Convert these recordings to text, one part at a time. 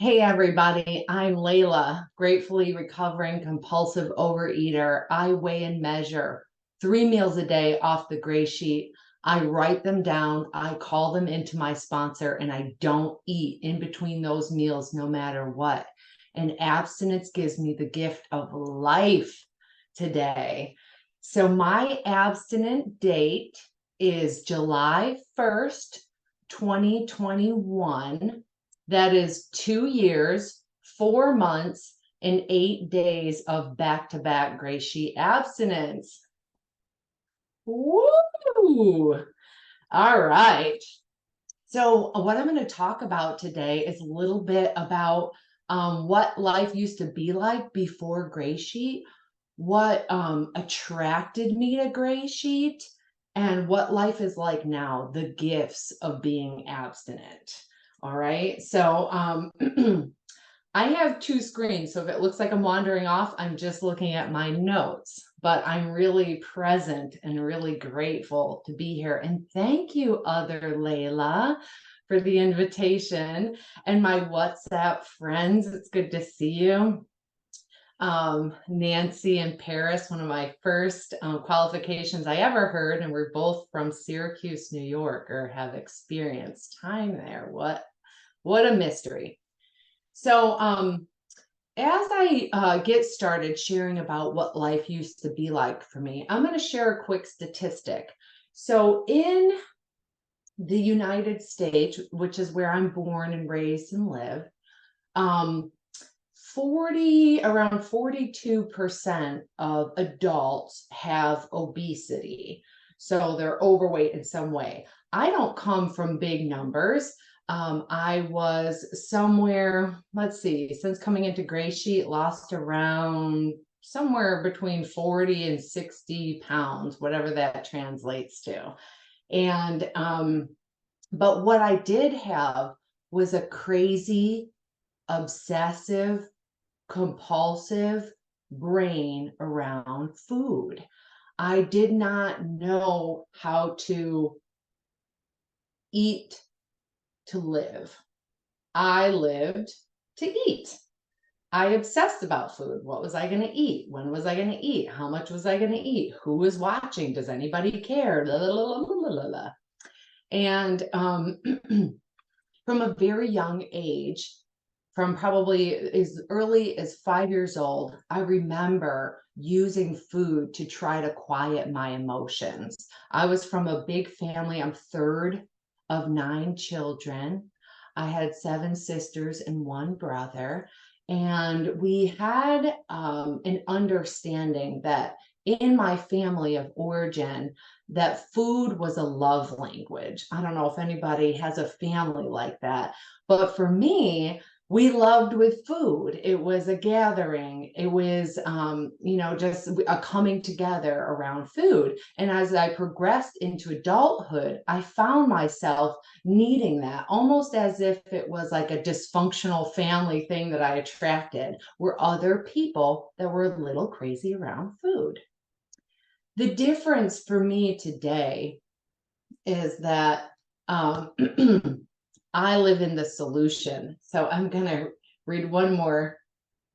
Hey everybody, I'm Layla, gratefully recovering compulsive overeater. I weigh and measure 3 meals a day off the gray sheet. I write them down, I call them into my sponsor, and I don't eat in between those meals no matter what. And abstinence gives me the gift of life today. So my abstinent date is July 1st, 2021. That is 2 years, 4 months, and 8 days of back-to-back gray sheet abstinence. Woo! All right. So what I'm going to talk about today is a little bit about what life used to be like before gray sheet, what attracted me to gray sheet, and what life is like now, the gifts of being abstinent. All right. So I have two screens, so if it looks like I'm wandering off, I'm just looking at my notes, but I'm really present and really grateful to be here. And thank you, other Layla, for the invitation, and my WhatsApp friends. It's good to see you. Nancy and Paris, one of my first qualifications I ever heard, and we're both from Syracuse, New York, or have experienced time there. What a mystery. So as I get started sharing about what life used to be like for me, I'm going to share a quick statistic. So in the United States, which is where I'm born and raised and live, um, around 42% of adults have obesity. So they're overweight in some way. I don't come from big numbers. I was somewhere, let's see, since coming into gray sheet, lost around somewhere between 40 and 60 pounds, whatever that translates to. And, but what I did have was a crazy, obsessive, compulsive brain around food. I did not know how to eat to live. I lived to eat. I obsessed about food. What was I going to eat? When was I going to eat? How much was I going to eat? Who was watching? Does anybody care? La, la, la, la, la, la. And from a very young age, from probably as early as 5 years old, I remember using food to try to quiet my emotions. I was from a big family. I'm third of 9 children. I had 7 sisters and 1 brother. And we had an understanding that in my family of origin, that food was a love language. I don't know if anybody has a family like that, but for me, we loved with food. It was a gathering. It was, just a coming together around food. And as I progressed into adulthood, I found myself needing that, almost as if it was like a dysfunctional family thing that I attracted, were other people that were a little crazy around food. The difference for me today is that I live in the solution. So I'm going to read one more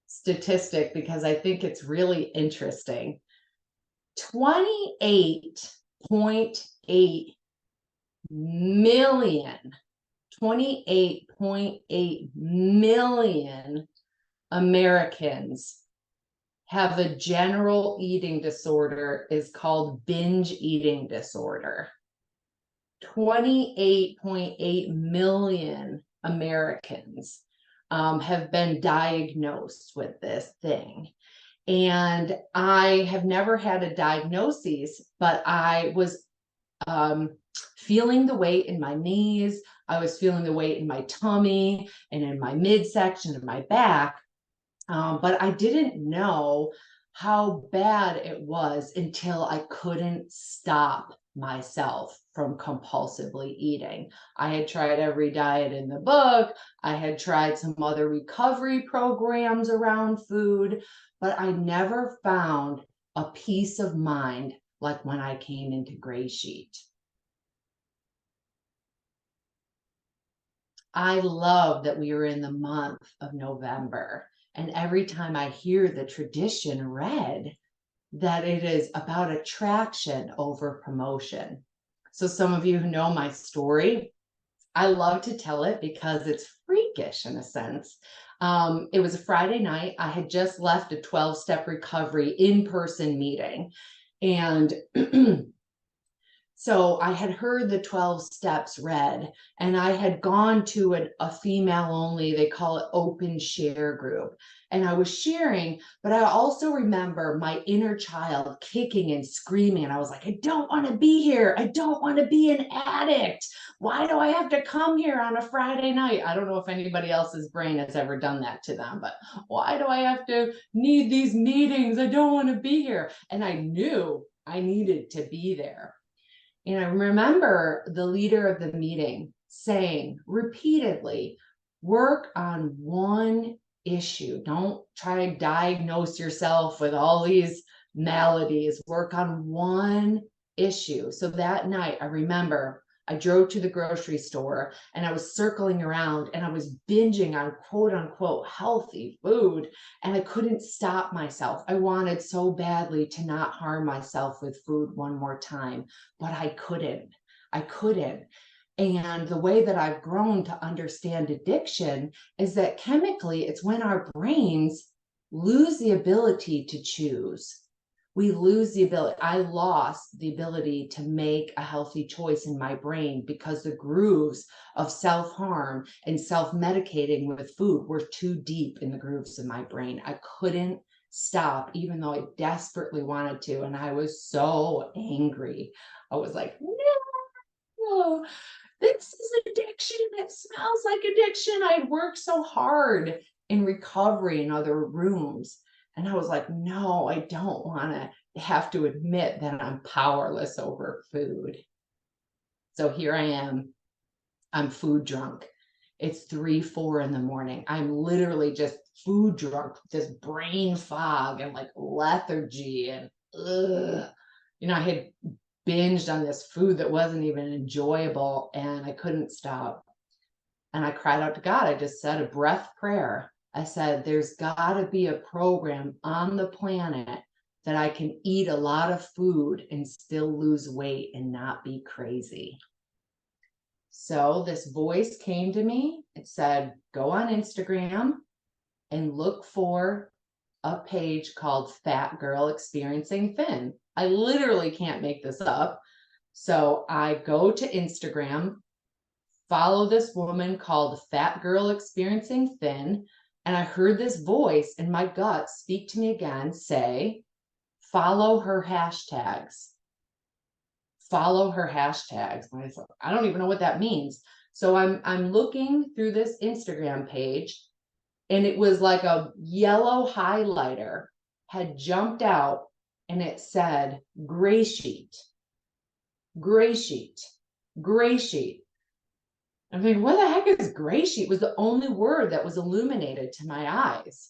statistic because I think it's really interesting. 28.8 million, 28.8 million Americans have a general eating disorder is called binge eating disorder. 28.8 million Americans have been diagnosed with this thing. And I have never had a diagnosis, but I was feeling the weight in my knees. I was feeling the weight in my tummy and in my midsection of my back. But I didn't know how bad it was until I couldn't stop myself from compulsively eating. I had tried every diet in the book. I had tried some other recovery programs around food, but I never found a peace of mind like when I came into Gray Sheet. I love that we were in the month of November. And every time I hear the tradition read, that it is about attraction over promotion. So some of you who know my story, I love to tell it because it's freakish in a sense. It was a Friday night. I had just left a 12-step recovery in-person meeting. And so I had heard the 12 steps read, and I had gone to a female only, they call it open share group. And I was sharing, but I also remember my inner child kicking and screaming. And I was like, I don't want to be here. I don't want to be an addict. Why do I have to come here on a Friday night? I don't know if anybody else's brain has ever done that to them, but why do I have to need these meetings? I don't want to be here. And I knew I needed to be there. And I remember the leader of the meeting saying repeatedly, work on one issue. Don't try to diagnose yourself with all these maladies. Work on one issue. So that night, I remember I drove to the grocery store and I was circling around and I was binging on quote unquote healthy food, and I couldn't stop myself. I wanted so badly to not harm myself with food one more time, but I couldn't. I couldn't. And the way that I've grown to understand addiction is that chemically, it's when our brains lose the ability to choose. We lose the ability. I lost the ability to make a healthy choice in my brain because the grooves of self-harm and self-medicating with food were too deep in the grooves of my brain. I couldn't stop, even though I desperately wanted to. And I was so angry. I was like, no, this is addiction. It smells like addiction. I had worked so hard in recovery in other rooms. And I was like, no, I don't want to have to admit that I'm powerless over food. So here I am. I'm food drunk. It's 3, 4 in the morning. I'm literally just food drunk, just brain fog and like lethargy and I had binged on this food that wasn't even enjoyable, and I couldn't stop. And I cried out to God. I just said a breath prayer. I said, there's got to be a program on the planet that I can eat a lot of food and still lose weight and not be crazy. So this voice came to me. It said, go on Instagram and look for a page called Fat Girl Experiencing Thin. I literally can't make this up. So I go to Instagram, follow this woman called Fat Girl Experiencing Thin, and I heard this voice in my gut speak to me again, say, follow her hashtags. Follow her hashtags. And I thought, I don't even know what that means. So I'm looking through this Instagram page, and it was like a yellow highlighter had jumped out, and it said gray sheet, gray sheet, gray sheet. I mean, what the heck is gray sheet? Was the only word that was illuminated to my eyes.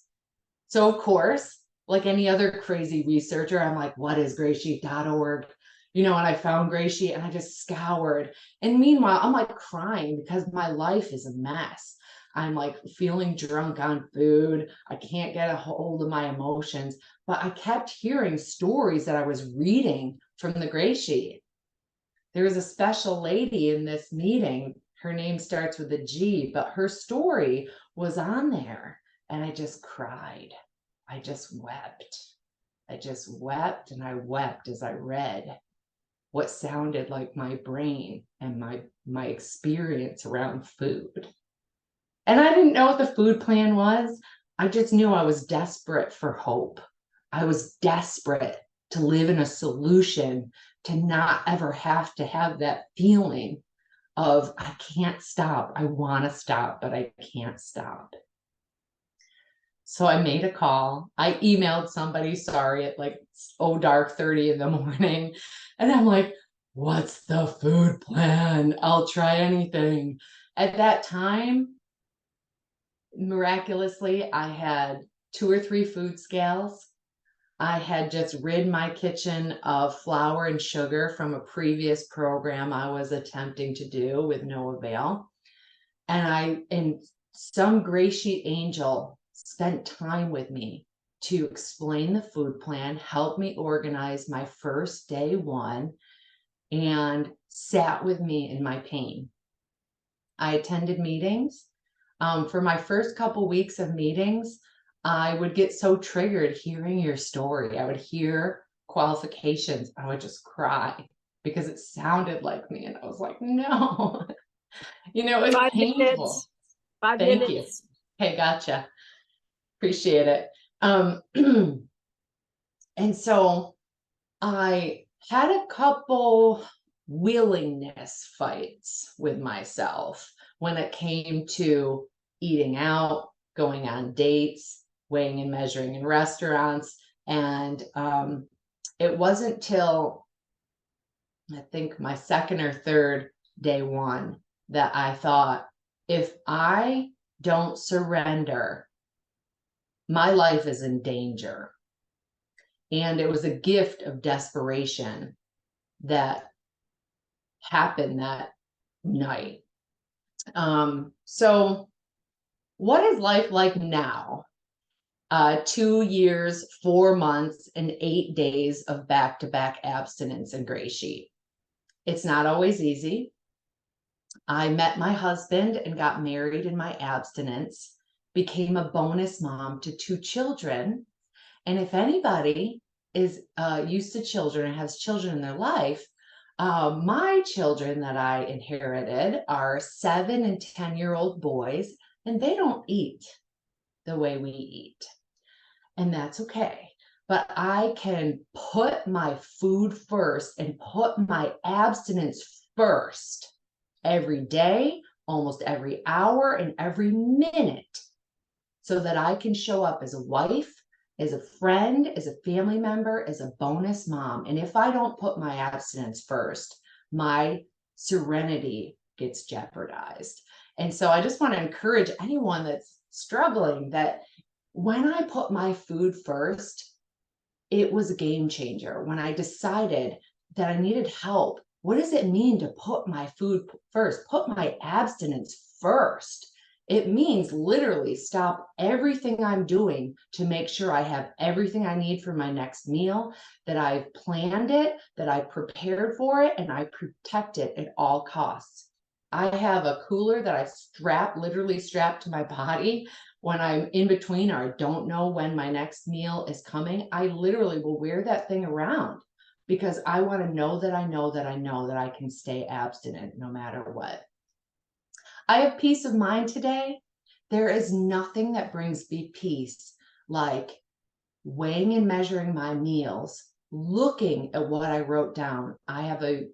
So of course, like any other crazy researcher, I'm like, what is GreySheet.org? And I found Gray Sheet and I just scoured. And meanwhile, I'm like crying because my life is a mess. I'm like feeling drunk on food. I can't get a hold of my emotions, but I kept hearing stories that I was reading from the Gray Sheet. There was a special lady in this meeting. Her name starts with a G, but her story was on there. And I just cried. I just wept. I just wept and I wept as I read what sounded like my brain and my experience around food. And I didn't know what the food plan was. I just knew I was desperate for hope. I was desperate to live in a solution, to not ever have to have that feeling of I can't stop. I want to stop, but I can't stop. So I made a call. I emailed somebody, sorry, at like dark 30 in the morning. And I'm like, what's the food plan? I'll try anything. At that time, miraculously, I had 2 or 3 food scales. I had just rid my kitchen of flour and sugar from a previous program I was attempting to do with no avail. And some gray sheet angel spent time with me to explain the food plan, help me organize my first day one, and sat with me in my pain. I attended meetings. For my first couple weeks of meetings, I would get so triggered hearing your story. I would hear qualifications. I would just cry because it sounded like me. And I was like, no, it's 5 painful. minutes. 5 Thank minutes. you. Okay, gotcha. Appreciate it. And so I had a couple willingness fights with myself when it came to eating out, going on dates, weighing and measuring in restaurants. And it wasn't till I think my second or third day one that I thought, if I don't surrender, my life is in danger. And it was a gift of desperation that happened that night. So what is life like now? 2 years, 4 months, and 8 days of back-to-back abstinence and gray sheet. It's not always easy. I met my husband and got married in my abstinence, became a bonus mom to 2 children. And if anybody is used to children and has children in their life, my children that I inherited are 7 and 10-year-old boys, and they don't eat the way we eat. And that's okay. But I can put my food first and put my abstinence first every day, almost every hour, and every minute, so that I can show up as a wife, as a friend, as a family member, as a bonus mom. And if I don't put my abstinence first, my serenity gets jeopardized. And so I just want to encourage anyone that's struggling that when I put my food first, it was a game changer. When I decided that I needed help, what does it mean to put my food first? Put my abstinence first. It means literally stop everything I'm doing to make sure I have everything I need for my next meal, that I've planned it, that I prepared for it, and I protect it at all costs. I have a cooler that I literally strap to my body when I'm in between or I don't know when my next meal is coming. I literally will wear that thing around because I want to know that I know that I know that I can stay abstinent no matter what. I have peace of mind today. There is nothing that brings me peace like weighing and measuring my meals, looking at what I wrote down. I have a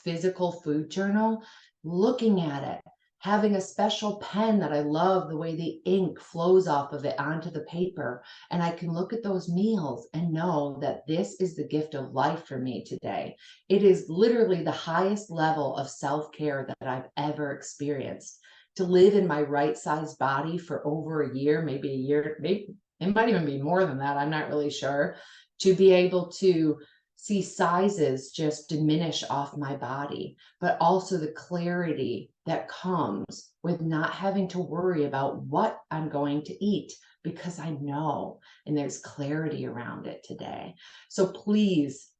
physical food journal, looking at it, having a special pen that I love the way the ink flows off of it onto the paper. And I can look at those meals and know that this is the gift of life for me today. It is literally the highest level of self-care that I've ever experienced. To live in my right-sized body for over a year, maybe a year, maybe it might even be more than that, I'm not really sure, to be able to see sizes just diminish off my body, but also the clarity that comes with not having to worry about what I'm going to eat because I know, and there's clarity around it today. So please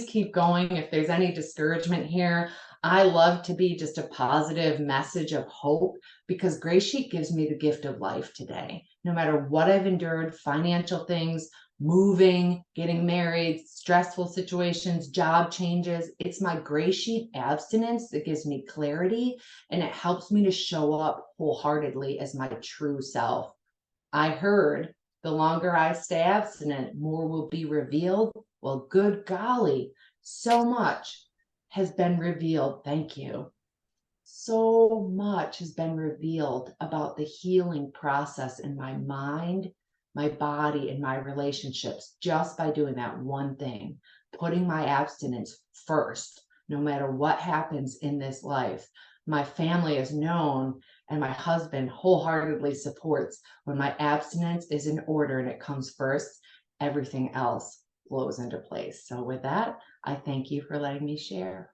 keep going. If there's any discouragement here, I love to be just a positive message of hope because Gray Sheet gives me the gift of life today. No matter what I've endured, financial things, moving, getting married, stressful situations, job changes, it's my Gray Sheet abstinence that gives me clarity and it helps me to show up wholeheartedly as my true self. I heard the longer I stay abstinent, more will be revealed. Well, good golly, so much has been revealed. Thank you. So much has been revealed about the healing process in my mind, my body, and my relationships just by doing that one thing, putting my abstinence first, no matter what happens in this life. My family is known and my husband wholeheartedly supports when my abstinence is in order and it comes first, everything else flows into place. So with that, I thank you for letting me share.